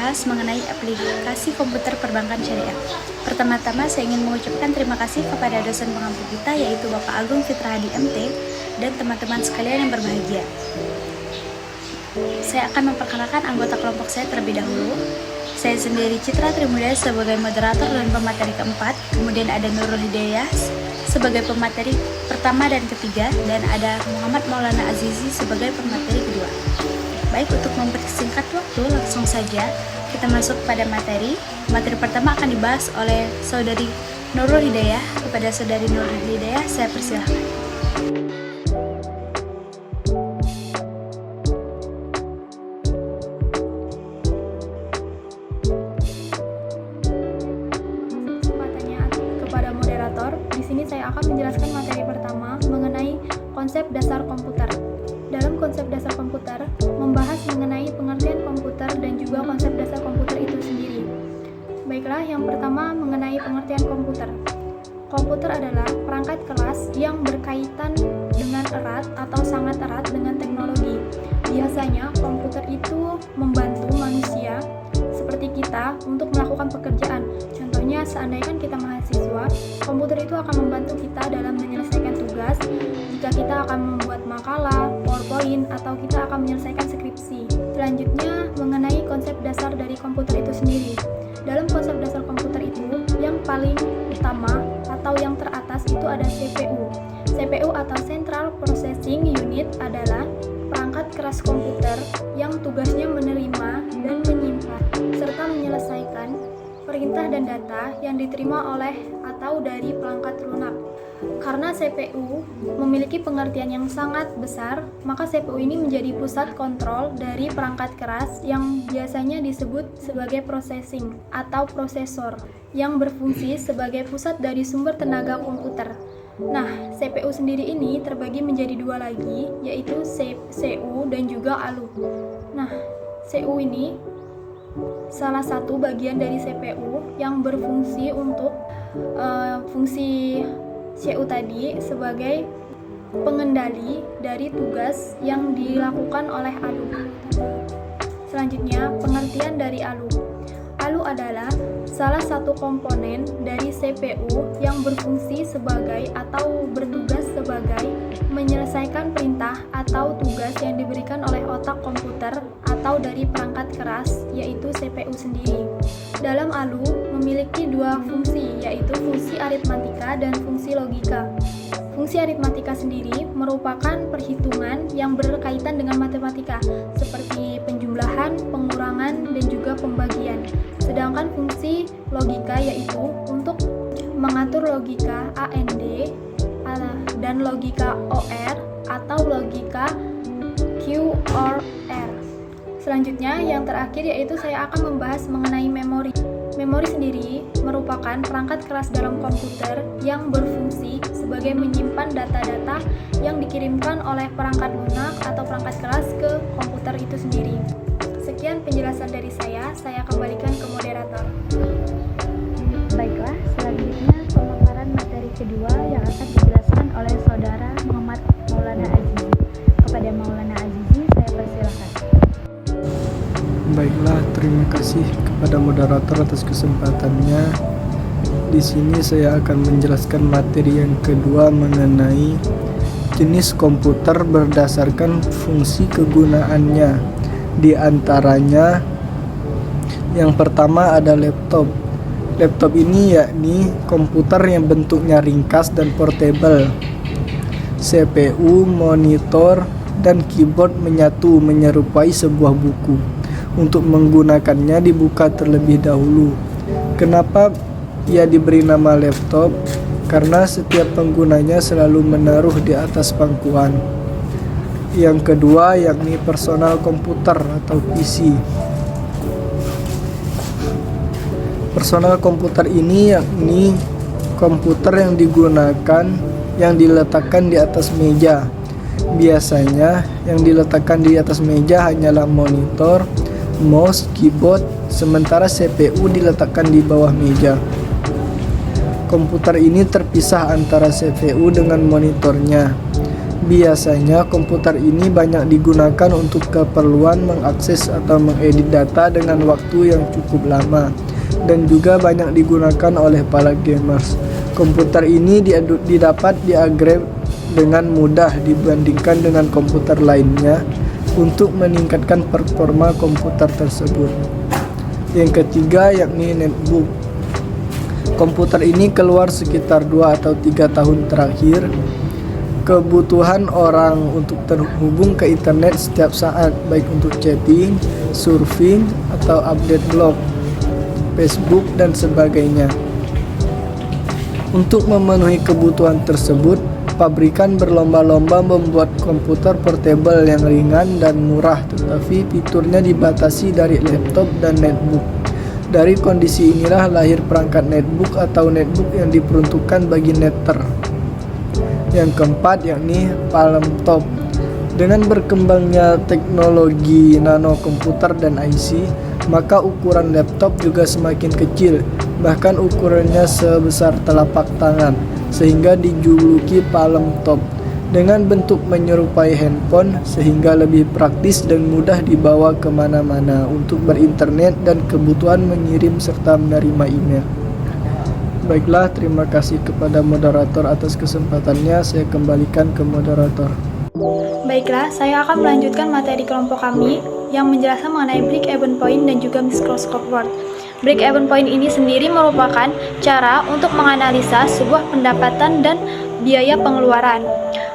membahas mengenai aplikasi komputer perbankan syariah. Pertama-tama saya ingin mengucapkan terima kasih kepada dosen pengampu kita, yaitu Bapak Agung Fitra Hadi MT, dan teman-teman sekalian yang berbahagia. Saya akan memperkenalkan anggota kelompok saya terlebih dahulu. Saya sendiri Citra Trimudaya sebagai moderator dan pemateri keempat, kemudian ada Nurul Hidayah sebagai pemateri pertama dan ketiga, dan ada Muhammad Maulana Azizi sebagai pemateri kedua. Baik, untuk mempersingkat waktu, langsung saja kita masuk pada materi. Materi pertama akan dibahas oleh Saudari Nurul Hidayah. Kepada Saudari Nurul Hidayah, saya persilahkan. Kepada moderator, di sini saya akan menjelaskan materi pertama mengenai konsep dasar komputer. Dalam konsep dasar komputer, membahas mengenai pengertian komputer dan juga konsep dasar komputer itu sendiri. Baiklah, yang pertama mengenai pengertian komputer. Komputer adalah perangkat keras yang berkaitan dengan erat atau sangat erat dengan teknologi. Biasanya komputer itu membantu manusia seperti kita untuk melakukan pekerjaan. Contohnya, seandainya kita mahasiswa, komputer itu akan membantu kita dalam menyelesaikan tugas. Jika kita akan membuat makalah, PowerPoint, atau kita akan menyelesaikan skripsi. Selanjutnya, mengenai konsep dasar dari komputer itu sendiri. Dalam konsep dasar komputer itu, yang paling utama atau yang teratas itu ada CPU. CPU atau Central Processing Unit adalah perangkat keras komputer yang tugasnya menerima dan menyimpan serta menyelesaikan perintah dan data yang diterima oleh atau dari perangkat lunak. Karena CPU memiliki pengertian yang sangat besar, maka CPU ini menjadi pusat kontrol dari perangkat keras yang biasanya disebut sebagai processing atau prosesor, yang berfungsi sebagai pusat dari sumber tenaga komputer. Nah, CPU sendiri ini terbagi menjadi dua lagi, yaitu CU dan juga ALU. Nah, CU ini salah satu bagian dari CPU yang berfungsi untuk fungsi CU tadi sebagai pengendali dari tugas yang dilakukan oleh ALU. Selanjutnya, pengertian dari ALU. ALU adalah salah satu komponen dari CPU yang berfungsi sebagai atau bertugas sebagai menyelesaikan perintah atau tugas yang diberikan oleh otak komputer atau dari perangkat keras, yaitu CPU sendiri. Dalam ALU memiliki dua fungsi, yaitu fungsi aritmatika dan fungsi logika. Fungsi aritmatika sendiri merupakan perhitungan yang berkaitan dengan matematika, seperti penjumlahan, pengurangan, dan juga pembagian. Sedangkan fungsi logika yaitu untuk mengatur logika AND dan logika OR atau logika Q or R. Selanjutnya, yang terakhir yaitu saya akan membahas mengenai memori. Memori sendiri merupakan perangkat keras dalam komputer yang berfungsi sebagai menyimpan data-data yang dikirimkan oleh perangkat lunak atau perangkat keras ke komputer itu sendiri. Sekian penjelasan dari saya kembalikan ke moderator. Baiklah, selanjutnya pemaparan materi kedua yang akan dijelaskan oleh Saudara Muhammad Maulana Azizi. Kepada Maulana Azizi, saya persilakan. Baiklah, terima kasih kepada moderator atas kesempatannya. Di sini saya akan menjelaskan materi yang kedua mengenai jenis komputer berdasarkan fungsi kegunaannya. Di antaranya, yang pertama ada laptop. Laptop ini yakni komputer yang bentuknya ringkas dan portable. CPU, monitor, dan keyboard menyatu menyerupai sebuah buku. Untuk menggunakannya dibuka terlebih dahulu. Kenapa ia diberi nama laptop? Karena setiap penggunanya selalu menaruh di atas pangkuan. Yang kedua yakni personal komputer atau PC. Personal komputer ini yakni komputer yang diletakkan di atas meja. Biasanya yang diletakkan di atas meja hanyalah monitor, mouse, keyboard, sementara CPU diletakkan di bawah meja. Komputer ini terpisah antara CPU dengan monitornya. Biasanya komputer ini banyak digunakan untuk keperluan mengakses atau mengedit data dengan waktu yang cukup lama, dan juga banyak digunakan oleh para gamers. Komputer ini didapat diupgrade dengan mudah dibandingkan dengan komputer lainnya untuk meningkatkan performa komputer tersebut. Yang ketiga yakni netbook. Komputer ini keluar sekitar 2 atau 3 tahun terakhir. Kebutuhan orang untuk terhubung ke internet setiap saat, baik untuk chatting, surfing, atau update blog, Facebook, dan sebagainya. Untuk memenuhi kebutuhan tersebut, pabrikan berlomba-lomba membuat komputer portable yang ringan dan murah, tetapi fiturnya dibatasi dari laptop dan netbook. Dari kondisi inilah lahir perangkat netbook atau netbook yang diperuntukkan bagi netter. Yang keempat yakni Palm Top. Dengan berkembangnya teknologi nano komputer dan IC, maka ukuran laptop juga semakin kecil, bahkan ukurannya sebesar telapak tangan, sehingga dijuluki Palm Top. Dengan bentuk menyerupai handphone, sehingga lebih praktis dan mudah dibawa kemana-mana untuk berinternet dan kebutuhan mengirim serta menerima email. Baiklah, terima kasih kepada moderator atas kesempatannya. Saya kembalikan ke moderator. Baiklah, saya akan melanjutkan materi kelompok kami yang menjelaskan mengenai break-even point dan juga microscope word. Break-even point ini sendiri merupakan cara untuk menganalisa sebuah pendapatan dan biaya pengeluaran.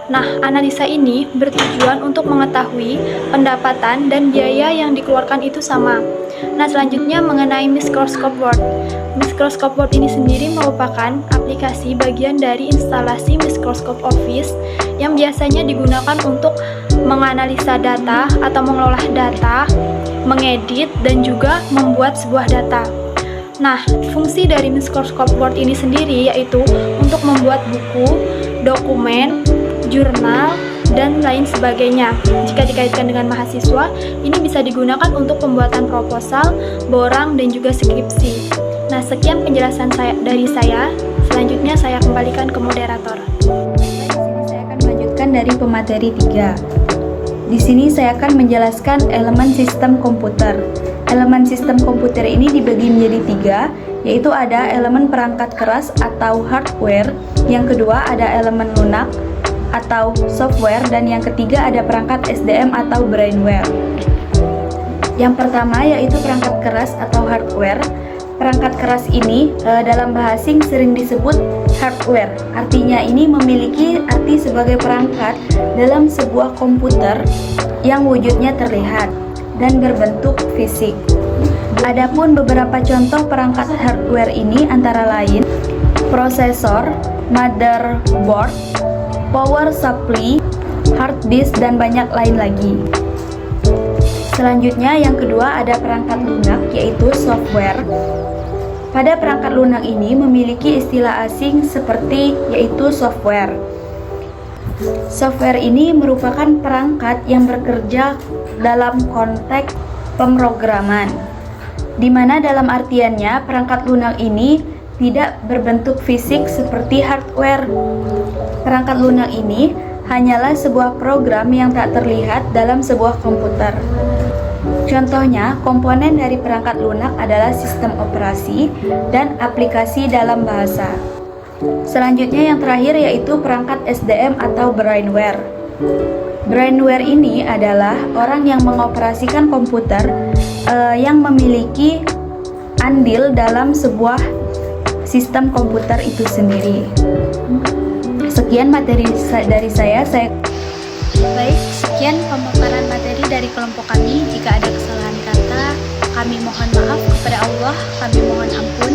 Nah, analisa ini bertujuan untuk mengetahui pendapatan dan biaya yang dikeluarkan itu sama. Nah, selanjutnya mengenai microscope word. Microscope word ini sendiri merupakan aplikasi bagian dari instalasi Microsoft Office yang biasanya digunakan untuk menganalisa data atau mengelola data, mengedit, dan juga membuat sebuah data. Nah, fungsi dari Microsoft Word ini sendiri yaitu untuk membuat buku, dokumen, jurnal, dan lain sebagainya. Jika dikaitkan dengan mahasiswa, ini bisa digunakan untuk pembuatan proposal, borang, dan juga skripsi. Nah, sekian penjelasan dari saya. Selanjutnya saya kembalikan ke moderator. Di sini saya akan melanjutkan dari pemateri 3. Di sini saya akan menjelaskan elemen sistem komputer. Elemen sistem komputer ini dibagi menjadi 3, yaitu ada elemen perangkat keras atau hardware, yang kedua ada elemen lunak atau software, dan yang ketiga ada perangkat SDM atau brainware. Yang pertama yaitu perangkat keras atau hardware. Perangkat keras ini dalam bahasa asing sering disebut hardware. Artinya ini memiliki arti sebagai perangkat dalam sebuah komputer yang wujudnya terlihat dan berbentuk fisik. Adapun beberapa contoh perangkat hardware ini antara lain prosesor, motherboard, power supply, hard disk, dan banyak lain lagi. Selanjutnya yang kedua ada perangkat lunak yaitu software. Pada perangkat lunak ini memiliki istilah asing seperti yaitu software. Software ini merupakan perangkat yang bekerja dalam konteks pemrograman, di mana dalam artiannya perangkat lunak ini tidak berbentuk fisik seperti hardware. Perangkat lunak ini hanyalah sebuah program yang tak terlihat dalam sebuah komputer. Contohnya, komponen dari perangkat lunak adalah sistem operasi dan aplikasi dalam bahasa. Selanjutnya yang terakhir yaitu perangkat SDM atau brainware. Brainware ini adalah orang yang mengoperasikan komputer yang memiliki andil dalam sebuah sistem komputer itu sendiri. Sekian materi dari saya. Baik, sekian pemaparan materi dari kelompok kami. Jika ada kesalahan kata, kami mohon maaf kepada Allah, kami mohon ampun.